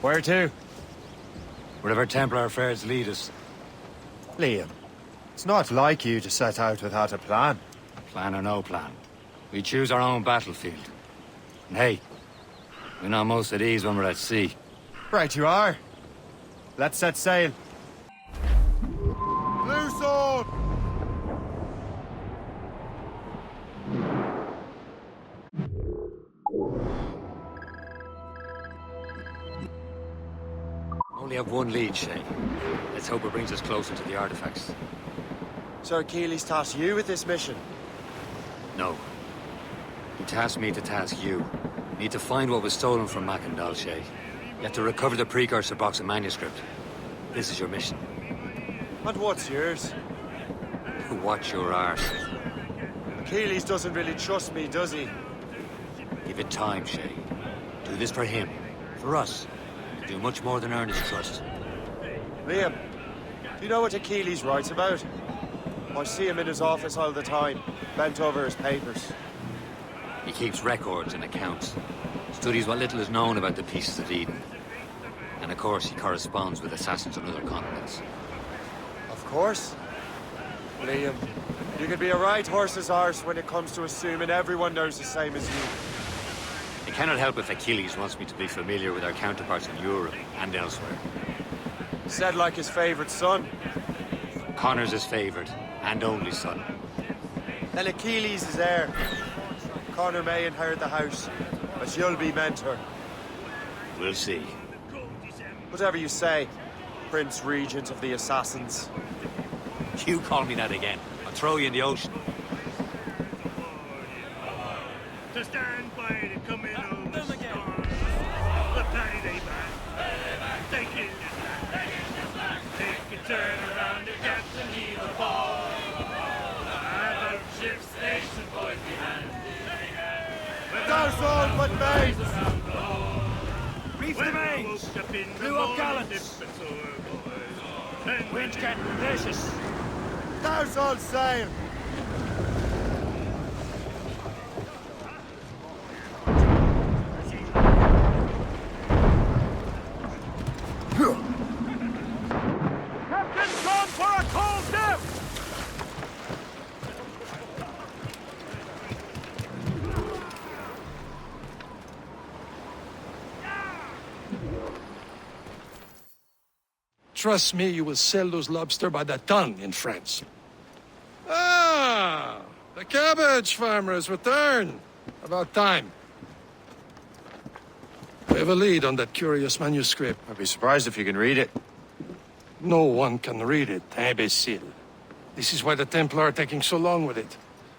Where to? Wherever Templar affairs lead us. Liam, it's not like you to set out without a plan. Plan or no plan. We choose our own battlefield. And hey, we're not most at ease when we're at sea. Right you are. Let's set sail. Loose on! Only have one lead, Shay. Let's hope it brings us closer to the artifacts. Sir Keeley's tasked you with this mission. No. He tasked me to task you. You need to find what was stolen from Mackandal, Shay. You have to recover the precursor box of manuscript. This is your mission. And what's yours? Watch your arse. Keeley's doesn't really trust me, does he? Give it time, Shay. Do this for him. For us. Do much more than earn his trust. Liam, do you know what Achilles writes about? I see him in his office all the time, bent over his papers. He keeps records and accounts. Studies what little is known about the Pieces of Eden. And of course, he corresponds with assassins on other continents. Of course. Liam, you can be a right horse's arse when it comes to assuming everyone knows the same as you. I cannot help if Achilles wants me to be familiar with our counterparts in Europe and elsewhere. Said like his favorite son. Connor's his favorite and only son. Then Achilles is heir. Connor may inherit the house, but you'll be mentor. We'll see. Whatever you say, Prince Regent of the Assassins. You call me that again, I'll throw you in the ocean. To stand by the coming of the storm. The party they back. Take it. Take a turn around the captain, he will fall. Have a ship station, boys behind. Those all but mates! Reef the mains! Blew up gallants! Wind's getting vicious. Those all sail! Captain's gone for a cold death! Trust me, you will sell those lobster by the ton in France. Ah, the cabbage farmers return. About time. We have a lead on that curious manuscript. I'd be surprised if you can read it. No one can read it, imbecile. This is why the Templar are taking so long with it.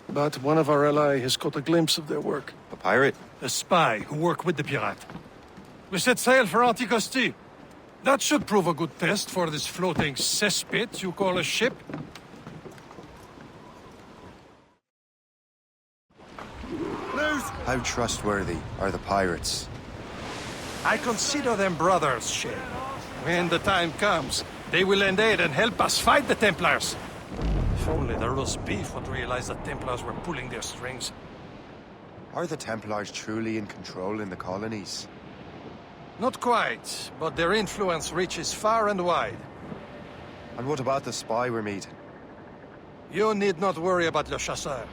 But one of our allies has caught a glimpse of their work. A pirate? A spy who worked with the pirate. We set sail for Anticosti. That should prove a good test for this floating cesspit you call a ship. How trustworthy are the pirates? I consider them brothers, Shay. When the time comes, they will lend aid and help us fight the Templars. If only the roast beef would realize the Templars were pulling their strings. Are the Templars truly in control in the colonies? Not quite, but their influence reaches far and wide. And what about the spy we're meeting? You need not worry about Le Chasseur.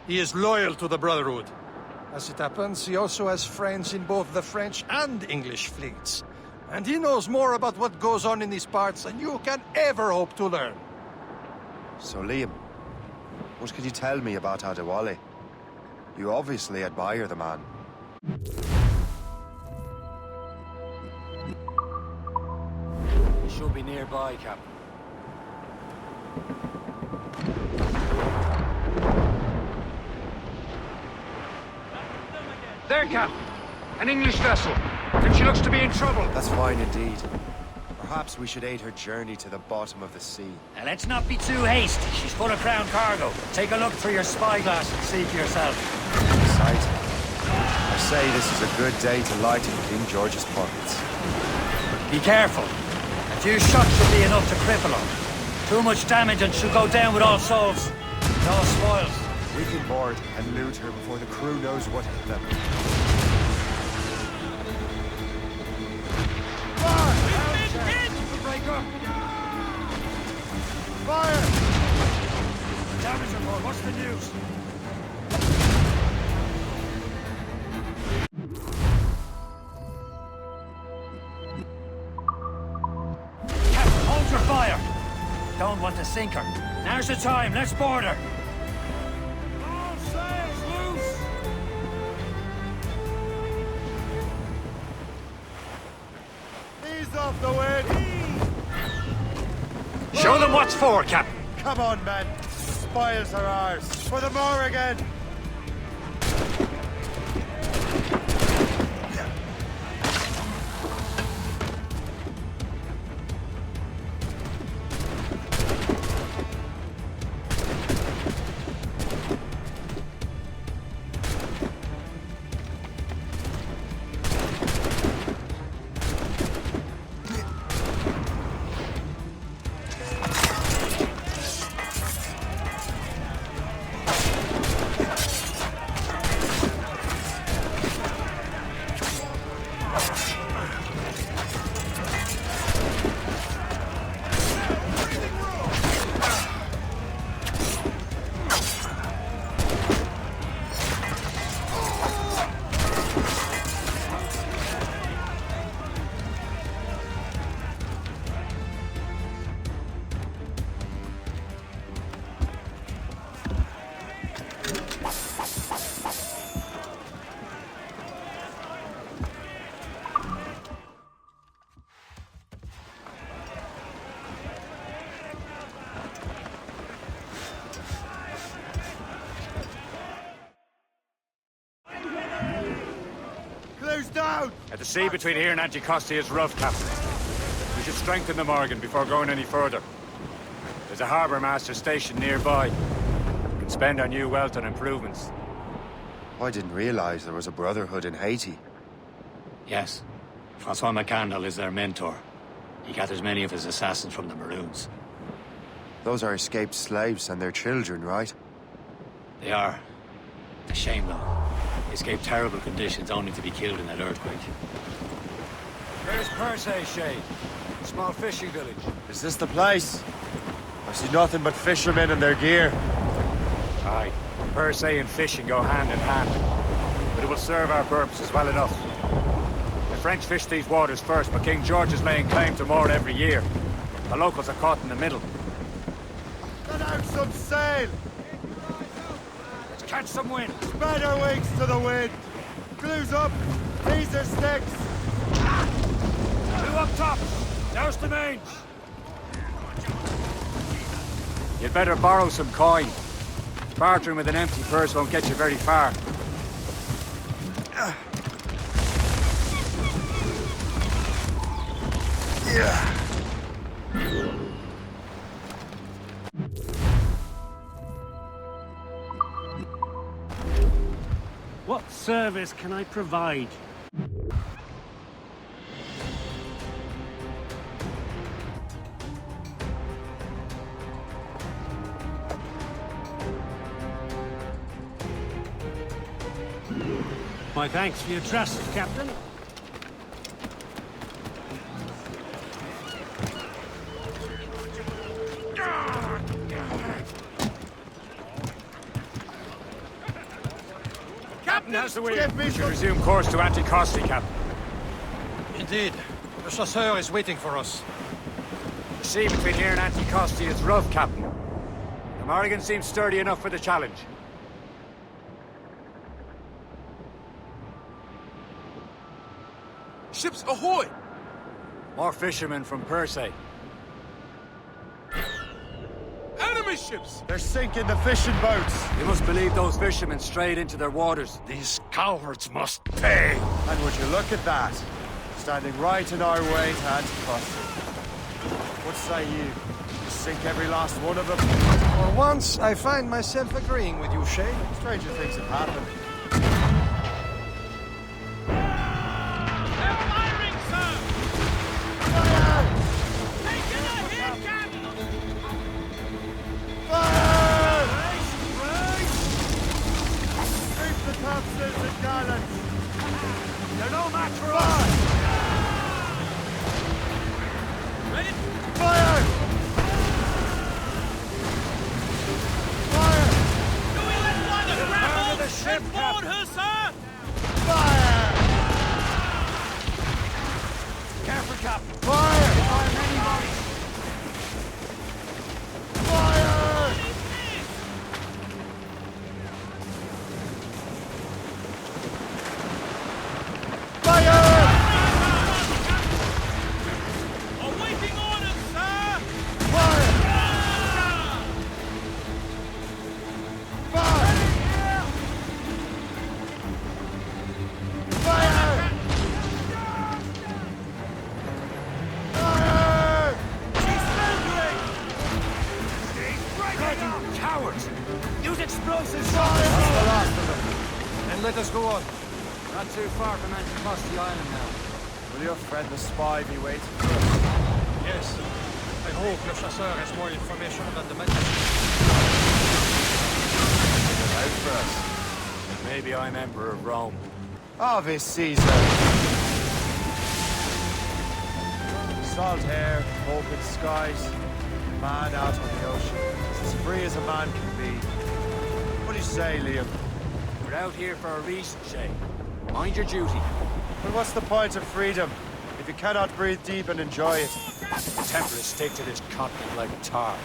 He is loyal to the Brotherhood. As it happens, he also has friends in both the French and English fleets. And he knows more about what goes on in these parts than you can ever hope to learn. So Liam, what could you tell me about Adewale? You obviously admire the man. He should be nearby, Captain. There, Captain. An English vessel. And she looks to be in trouble. That's fine indeed. Perhaps we should aid her journey to the bottom of the sea. Now, let's not be too hasty. She's full of crown cargo. Take a look through your spyglass and see for yourself. Exciting. I say this is a good day to lighten King George's pockets. Be careful. A few shots should be enough to cripple her. Too much damage and she'll go down with all souls. And all spoils. We can board and loot her before the crew knows what hit them. Fire! Damage report, what's the news? Captain, hold your fire! Don't want to sink her. Now's the time, let's board her! All sails loose! Ease off the wind! Show them what's for, Captain! Come on, men! Spoils are ours! For the Morrigan! Close down! At the sea between here and Anticosti is rough, Captain. We should strengthen the Morgan before going any further. There's a harbour master station nearby. We can spend our new wealth on improvements. I didn't realize there was a brotherhood in Haiti. Yes. Francois McCandle is their mentor. He gathers many of his assassins from the Maroons. Those are escaped slaves and their children, right? They are. A shame, though. They escaped terrible conditions only to be killed in that earthquake. Where's Persay, Shay? Small fishing village. Is this the place? I see nothing but fishermen and their gear. Aye, per se and fishing go hand in hand. But it will serve our purposes well enough. The French fish these waters first, but King George is laying claim to more every year. The locals are caught in the middle. Let out some sail! Let's catch some wind. Spread our wings to the wind! Glues up! These are sticks! Two up top. Douse the mange. You'd better borrow some coin. Bartering with an empty purse won't get you very far. What service can I provide? My thanks for your trust, Captain. Captain, how's the wind? We should resume course to Anticosti, Captain. Indeed. The chasseur is waiting for us. The sea between here and Anticosti is rough, Captain. The Morrigan seems sturdy enough for the challenge. Ships ahoy! More fishermen from Persay. Enemy ships! They're sinking the fishing boats! You must believe those fishermen strayed into their waters. These cowards must pay! And would you look at that? Standing right in our way to Anticosti. What say you? You sink every last one of them? For once, I find myself agreeing with you, Shay. Stranger things have happened. They're no match for us! Fire! Let's board her, sir! Fire! Careful, Cap. Fire! Fire many bodies. Fire! Fire! Awaiting orders, sir! Fire! Fire! Fire! Fire! Cowards! Use explosives! The last of them. And let us go on. Not too far from Anticosti Island now. Will your friend the spy be waiting for us? Yes. I hope Le Chasseur has more information about the manuscript. Out for us. Maybe I'm Emperor of Rome. Ave Caesar. Salt hair, open skies, man out on the ocean. As free as a man can be. What do you say, Liam? We're out here for a reason, Shay. Mind your duty. But what's the point of freedom if you cannot breathe deep and enjoy it? The Templars stick to this continent like tar.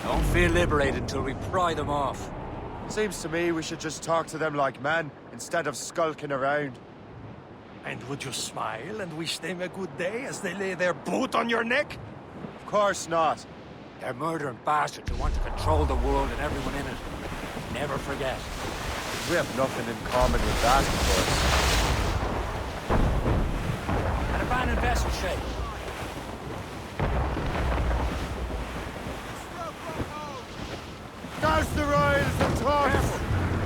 Don't feel liberated until we pry them off. Seems to me we should just talk to them like men instead of skulking around. And would you smile and wish them a good day as they lay their boot on your neck? Of course not. They're murdering bastards who want to control the world and everyone in it. Never forget. We have nothing in common with that, of course. An abandoned vessel, Shay. Douse the royals and talk! Careful.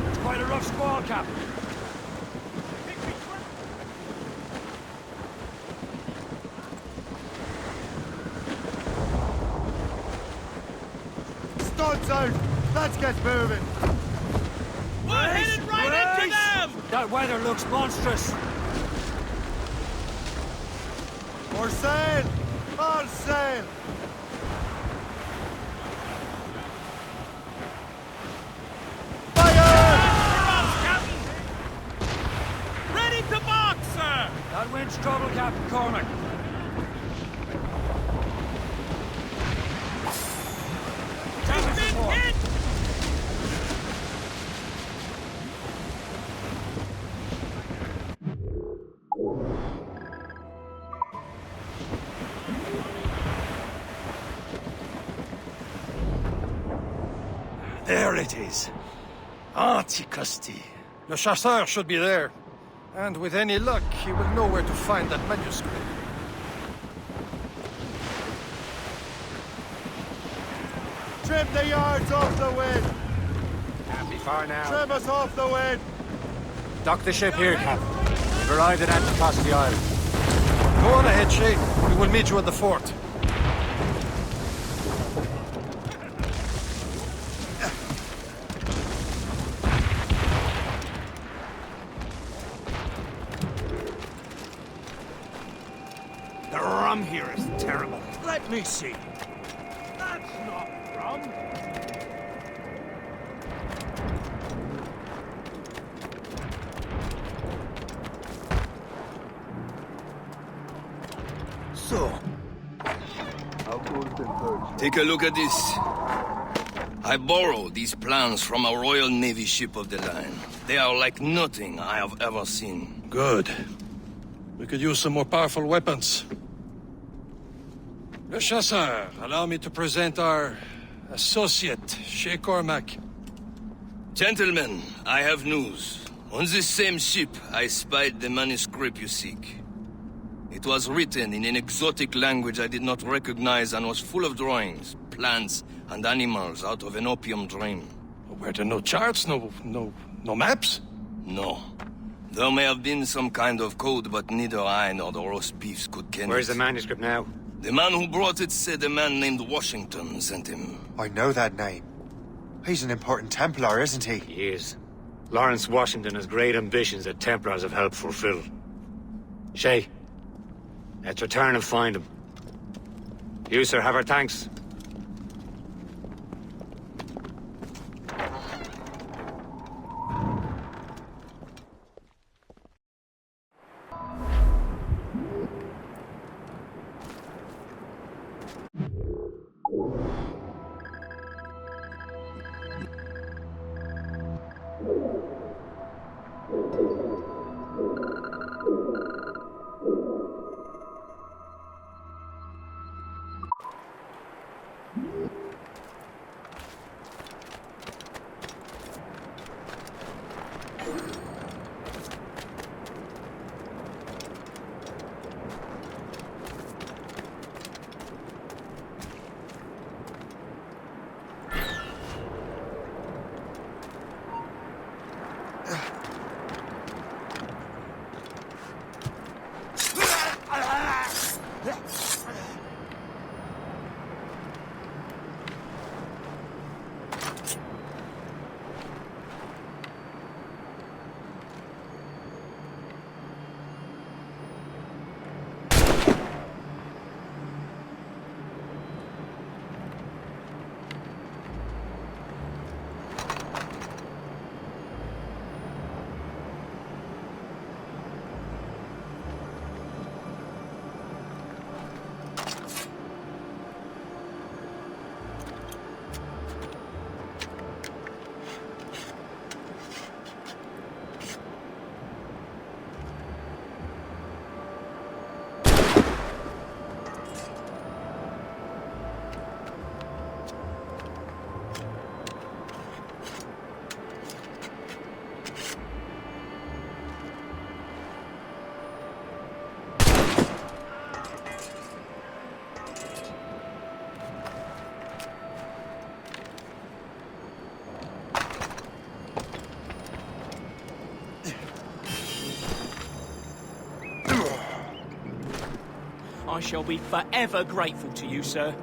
It's quite a rough squall, Cap. Studs out! Let's get moving! We're headed right into them! That weather looks monstrous. More sail! All sail! Captain! Ready to box, sir! That wind's trouble, Captain Cormac. We've been hit! There it is. Anticosti. Le Chasseur should be there. And with any luck, he will know where to find that manuscript. Trim the yards off the wind! Can't be far now. Trim us off the wind! Dock the ship here, Captain. We've arrived at Anticosti Island. Go on ahead, Shay. We will meet you at the fort. The rum here is terrible. Let me see. That's not rum. So, take a look at this. I borrowed these plans from a Royal Navy ship of the line. They are like nothing I have ever seen. Good. We could use some more powerful weapons. Le Chasseur, allow me to present our associate, Shay Cormac. Gentlemen, I have news. On this same ship, I spied the manuscript you seek. It was written in an exotic language I did not recognize and was full of drawings, plants, and animals out of an opium dream. Were there no charts, no maps? No. There may have been some kind of code, but neither I nor the roast beefs could ken Where's it. the manuscript now? The man who brought it said a man named Washington sent him. I know that name. He's an important Templar, isn't he? He is. Lawrence Washington has great ambitions that Templars have helped fulfill. Shay, let's return and find him. You, sir, have our thanks. I shall be forever grateful to you, sir.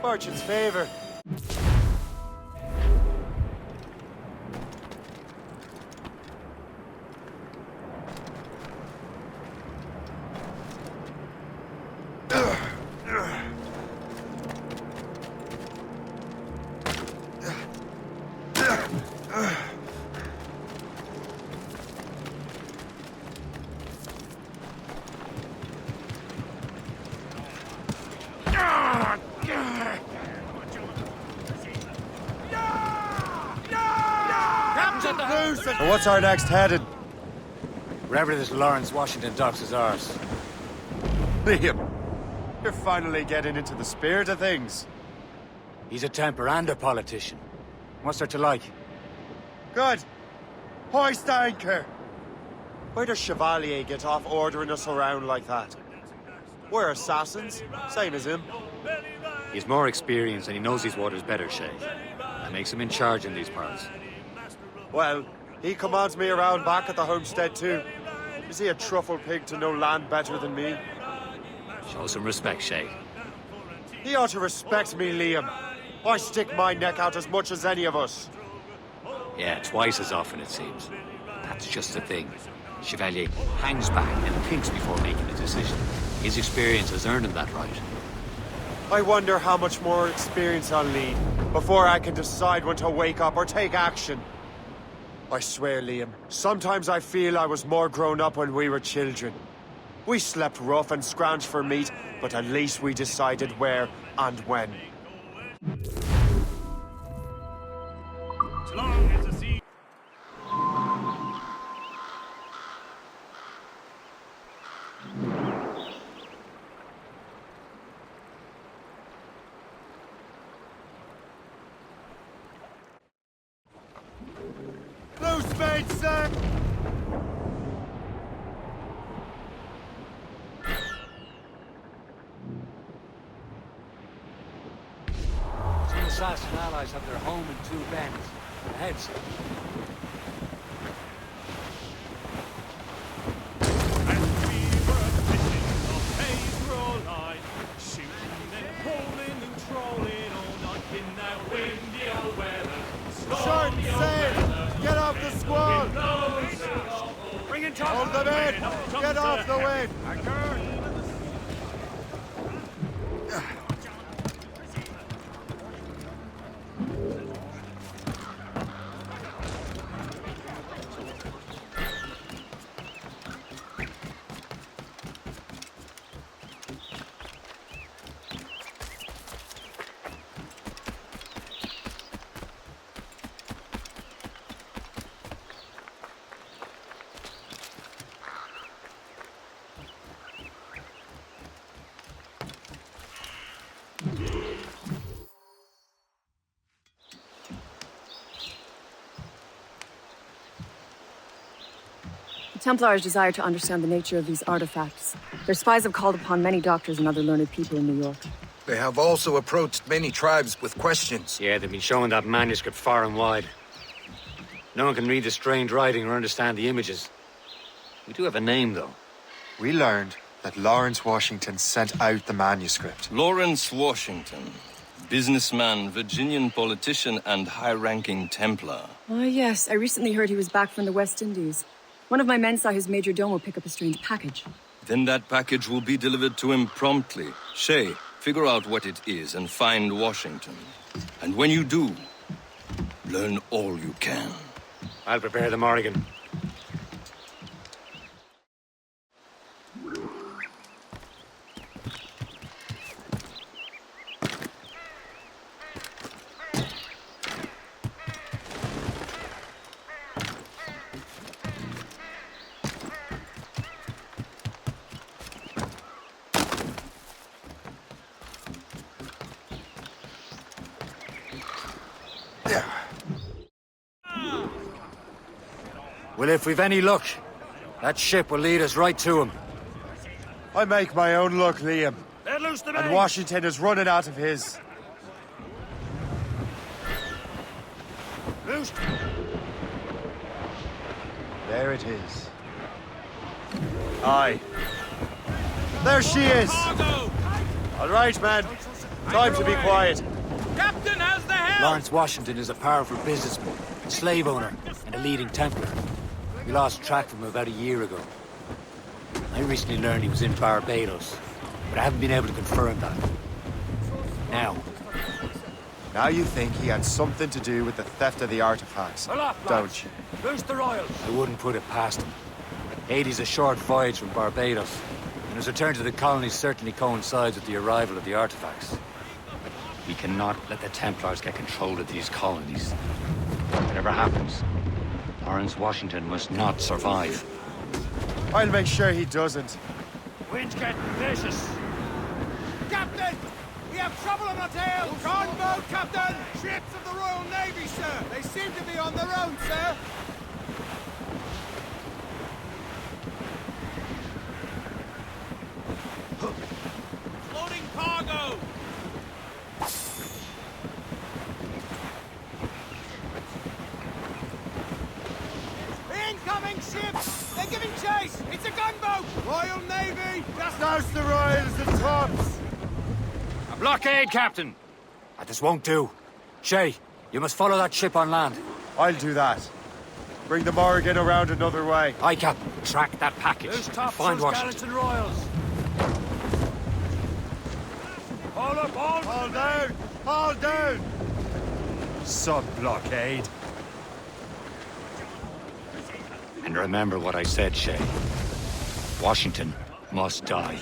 Fortune's favor. So what's our next headed? Wherever this Lawrence Washington docks is ours. Liam, you're finally getting into the spirit of things. He's a temper and a politician. What's there to like? Good. Hoist anchor. Where does Chevalier get off ordering us around like that? We're assassins, same as him. He's more experienced and he knows these waters better, Shay. That makes him in charge in these parts. Well, he commands me around back at the homestead too. Is he a truffle pig to know land better than me? Show some respect, Shay. He ought to respect me, Liam. I stick my neck out as much as any of us. Yeah, twice as often, it seems. That's just the thing. Chevalier hangs back and thinks before making a decision. His experience has earned him that right. I wonder how much more experience I'll need before I can decide when to wake up or take action. I swear, Liam, sometimes I feel I was more grown up when we were children. We slept rough and scrounged for meat, but at least we decided where and when. As long as the sea... Blue spade, sir! Some assassin allies have their home in Two Bends. Ahead, sir. And we were fishing, the pays were all light, shooting and pulling and trolling all night in that windy old weather. Short sail! Get off the squall! Bring it Hold them in! Get off the wind! The Templars desire to understand the nature of these artifacts. Their spies have called upon many doctors and other learned people in New York. They have also approached many tribes with questions. Yeah, they've been showing that manuscript far and wide. No one can read the strange writing or understand the images. We do have a name, though. We learned that Lawrence Washington sent out the manuscript. Lawrence Washington, businessman, Virginian politician, and high-ranking Templar. Ah, yes. I recently heard he was back from the West Indies. One of my men saw his major domo pick up a strange package. Then that package will be delivered to him promptly. Shay, figure out what it is and find Washington. And when you do, learn all you can. I'll prepare the Morrigan. Well, if we've any luck, that ship will lead us right to him. I make my own luck, Liam. Let loose the And main. Washington is running out of his. Loose. There it is. Aye. There she is! Cargo! All right, man. Time to be quiet. Captain has the helm! Lawrence Washington is a powerful businessman, slave owner, and a leading Templar. We lost track of him about a year ago. I recently learned he was in Barbados, but I haven't been able to confirm that. Now you think he had something to do with the theft of the artifacts, don't you? Loose the royals! I wouldn't put it past him. Haiti's a short voyage from Barbados, and his return to the colonies certainly coincides with the arrival of the artifacts. We cannot let the Templars get control of these colonies. Whatever happens, Lawrence Washington must not survive. I'll make sure he doesn't. Wind's getting vicious. Captain! We have trouble on our tail! Gunboat, Captain! Ships of the Royal Navy, sir! They seem to be on their own, sir! Loading cargo! Incoming ships! They're giving chase! It's a gunboat! Royal Navy! Just Douse the royals and tops! a Blockade, Captain! This won't do. Shay, you must follow that ship on land. I'll do that. Bring the Morrigan around another way. Aye, Captain. Track that package. Who's and top find for Washington. Skeleton Royals? Hold up, hold! Hold down! Hold down! Sub-blockade. And remember what I said, Shay. Washington must die.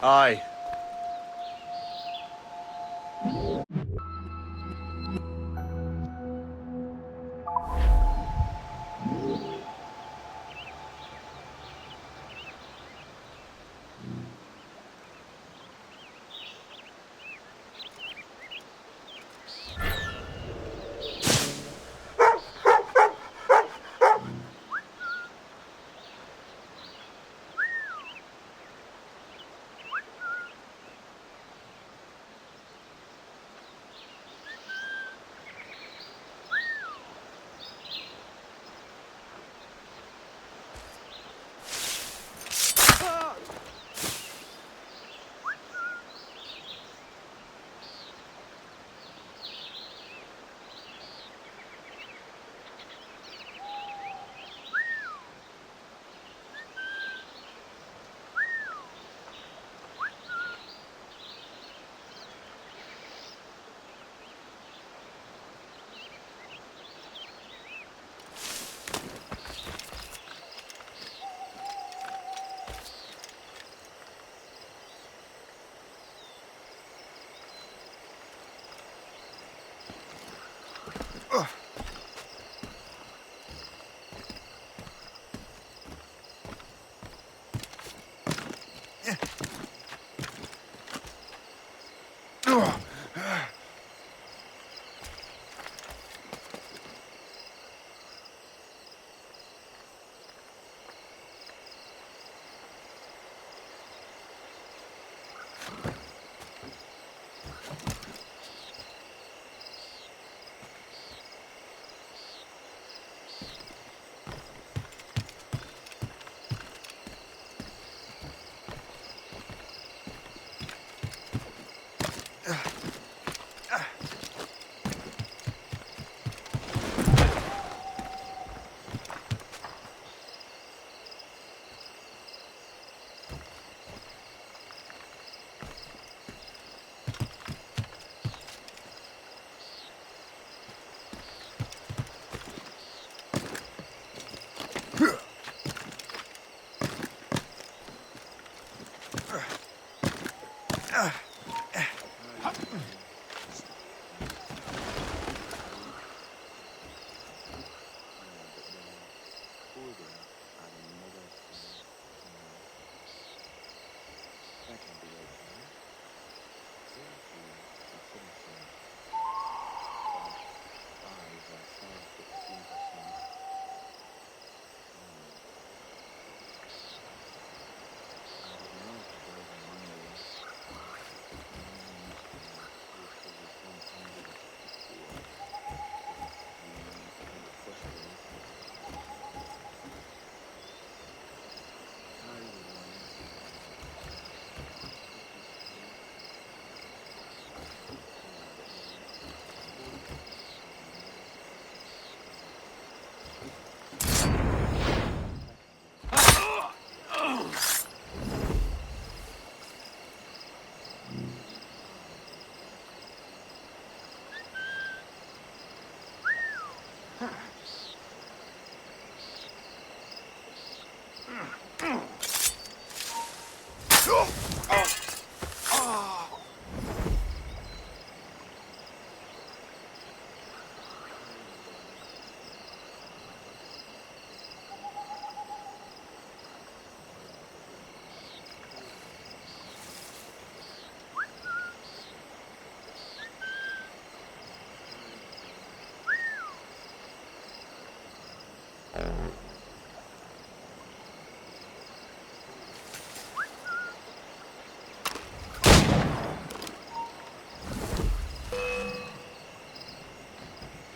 Aye.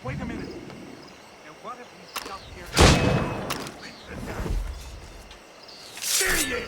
Wait a minute. Now what if we stop here? There he is!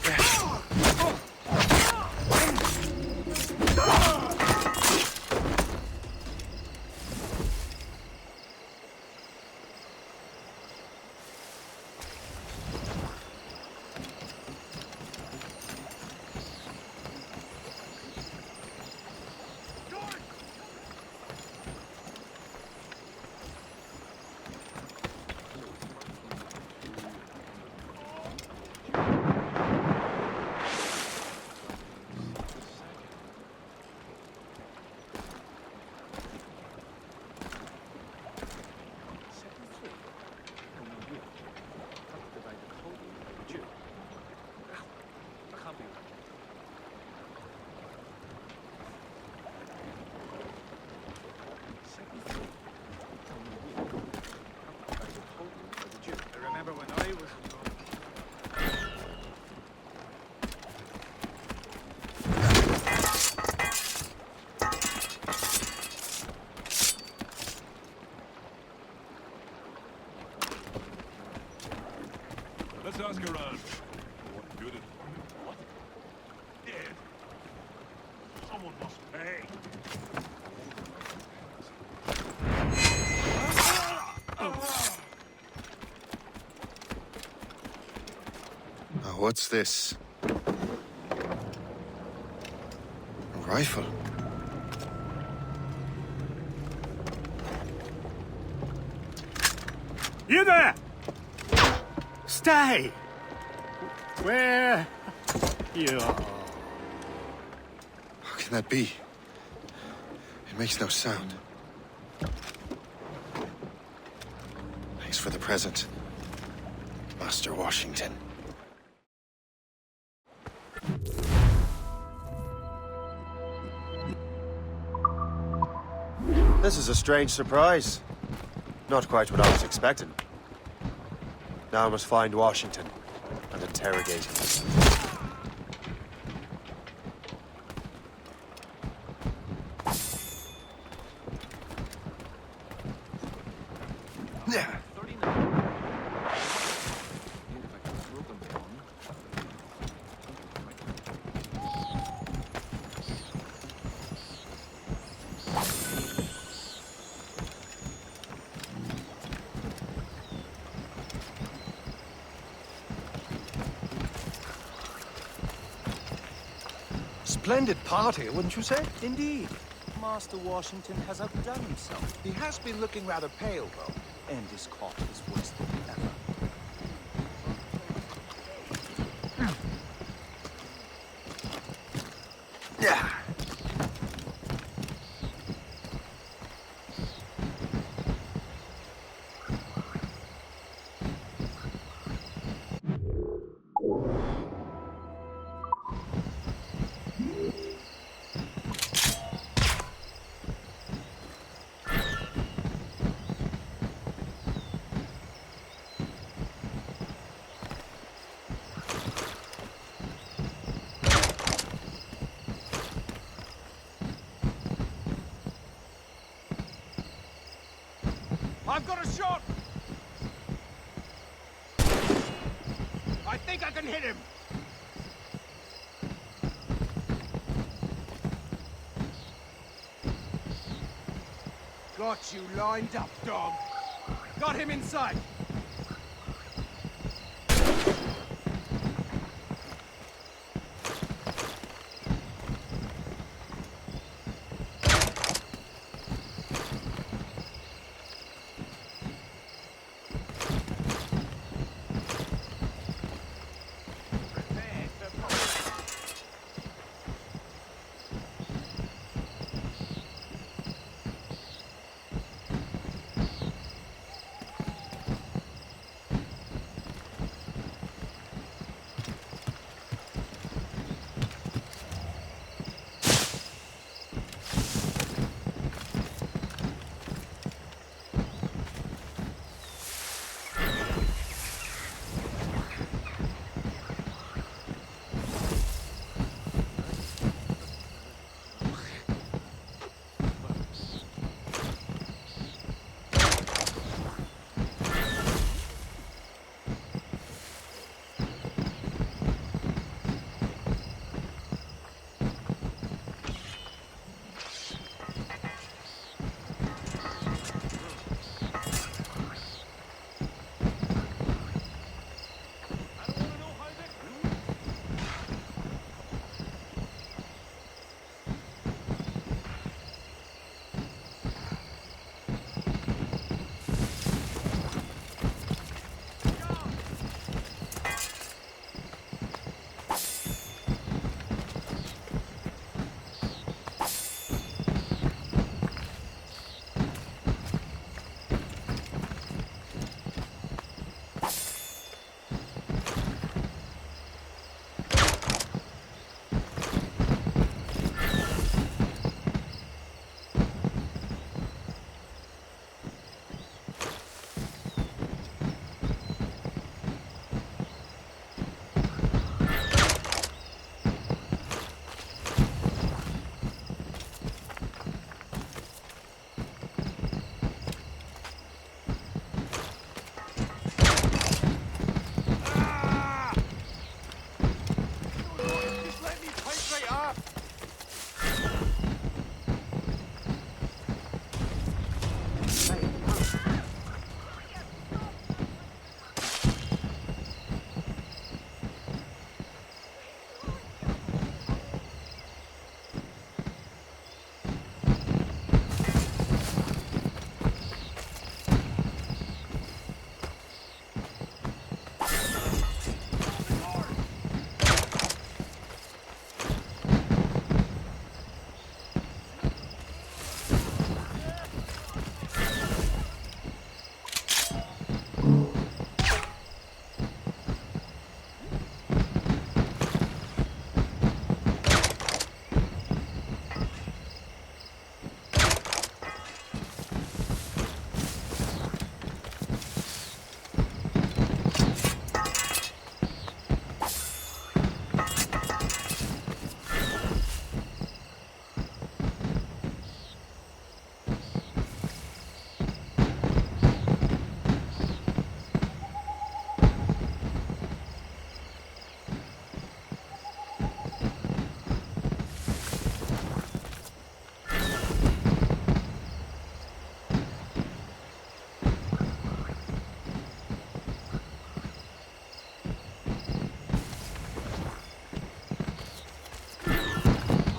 Remember when I was... Let's ask around. What good is what? Dead. Someone must pay. What's this? A rifle? You there! Stay! Where you are? How can that be? It makes no sound. Thanks for the present, Master Washington. This is a strange surprise. Not quite what I was expecting. Now I must find Washington and interrogate him. Yeah. Splendid party, wouldn't you say? Indeed. Master Washington has outdone himself. He has been looking rather pale, though, and his cough is worse than ever. Yeah. I've got a shot! I think I can hit him! Got you lined up, dog. Got him inside.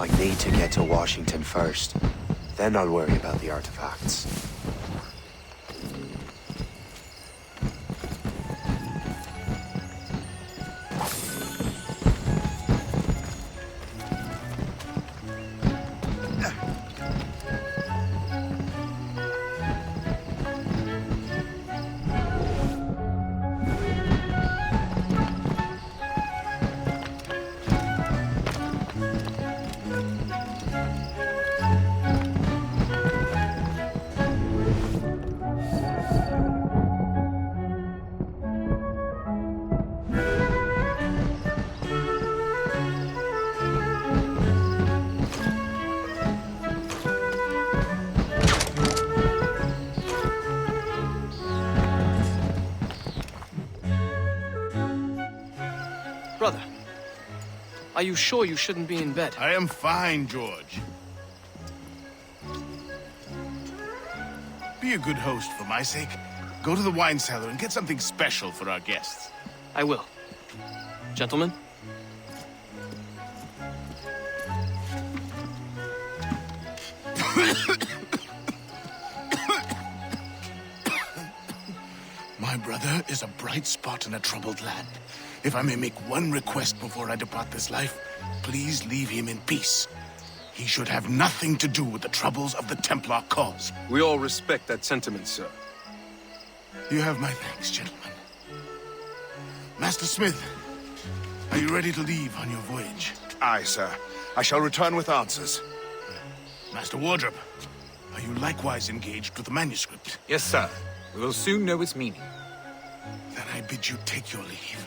I need to get to Washington first. Then I'll worry about the artifacts. Brother, are you sure you shouldn't be in bed? I am fine, George. Be a good host for my sake. Go to the wine cellar and get something special for our guests. I will. Gentlemen? My brother is a bright spot in a troubled land. If I may make one request before I depart this life, please leave him in peace. He should have nothing to do with the troubles of the Templar cause. We all respect that sentiment, sir. You have my thanks, gentlemen. Master Smith, are you ready to leave on your voyage? Aye, sir. I shall return with answers. Master Wardrop, are you likewise engaged with the manuscript? Yes, sir. We will soon know its meaning. Then I bid you take your leave.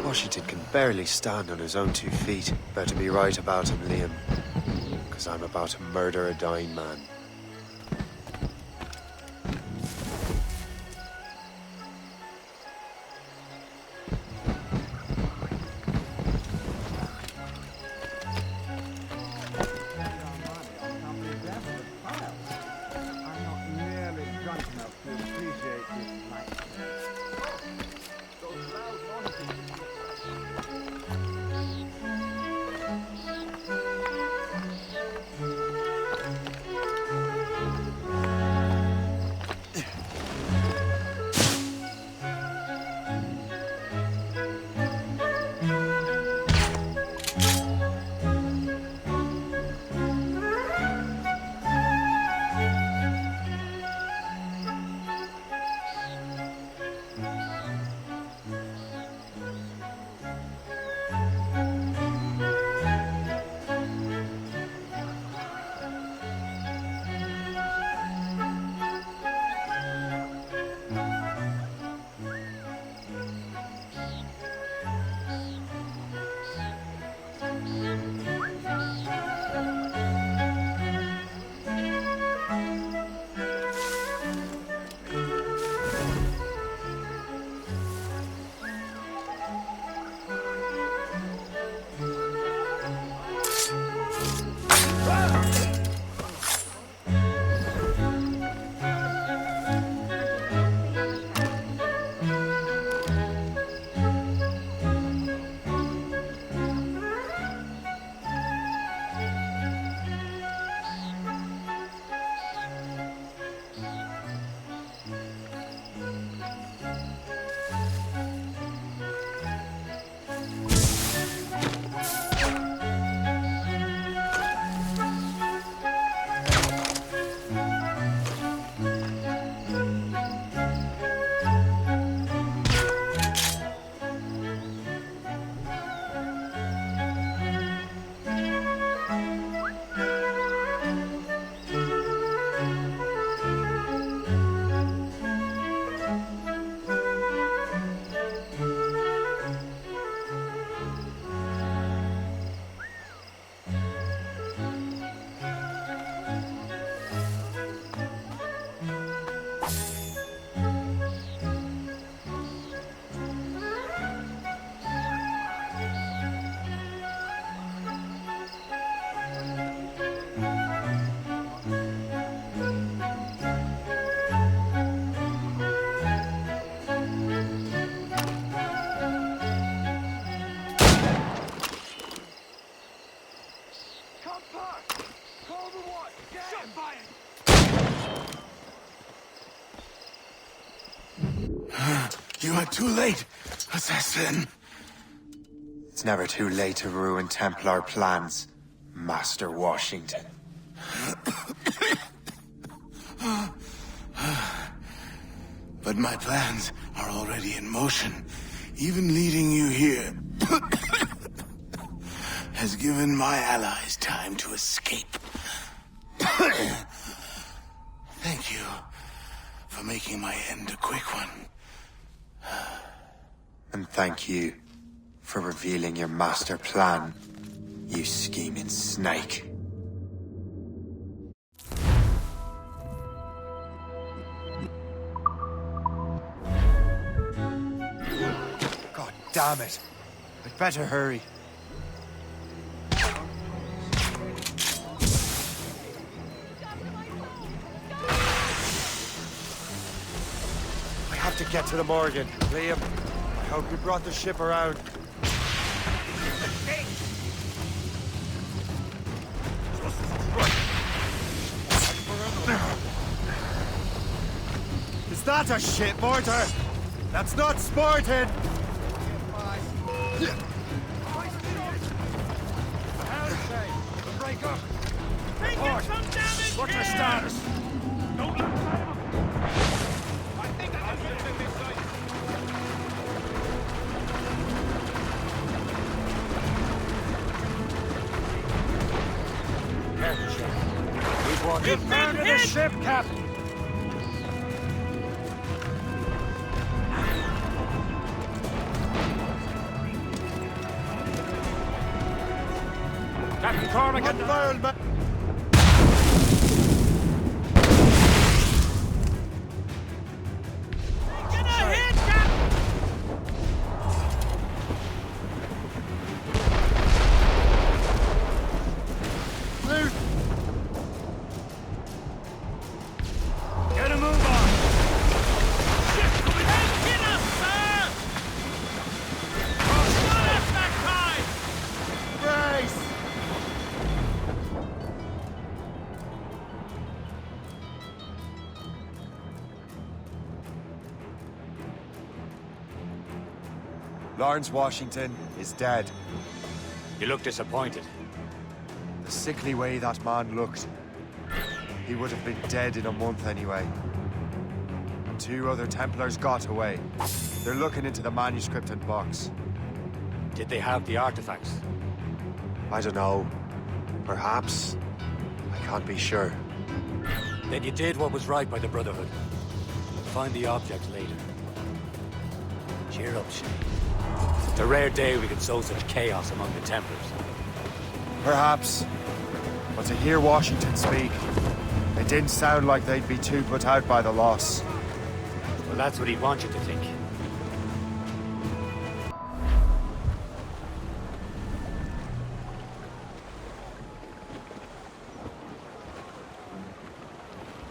Washington can barely stand on his own 2 feet. Better be right about him, Liam. Because I'm about to murder a dying man. You are too late, assassin. It's never too late to ruin Templar plans, Master Washington. But my plans are already in motion. Even leading you here has given my allies time to escape. Thank you for making my end a quick one. And thank you for revealing your master plan, you scheming snake. God damn it. I'd better hurry. I have to get to the Morgan. Liam, I hope you brought the ship around. Is that a ship mortar? That's not sporting! Break up! Taking some damage! What's your status? Don't let I think I'm using this site. We've won. You've been hit! The ship, Captain! Captain Cormac at the... Lawrence Washington is dead. You look disappointed. The sickly way that man looked. He would have been dead in a month anyway. And 2 other Templars got away. They're looking into the manuscript and box. Did they have the artifacts? I don't know. Perhaps. I can't be sure. Then you did what was right by the Brotherhood. Find the object later. Cheer up, Shay. It's a rare day we could sow such chaos among the Templars. Perhaps. But to hear Washington speak, it didn't sound like they'd be too put out by the loss. Well, that's what he'd want you to think.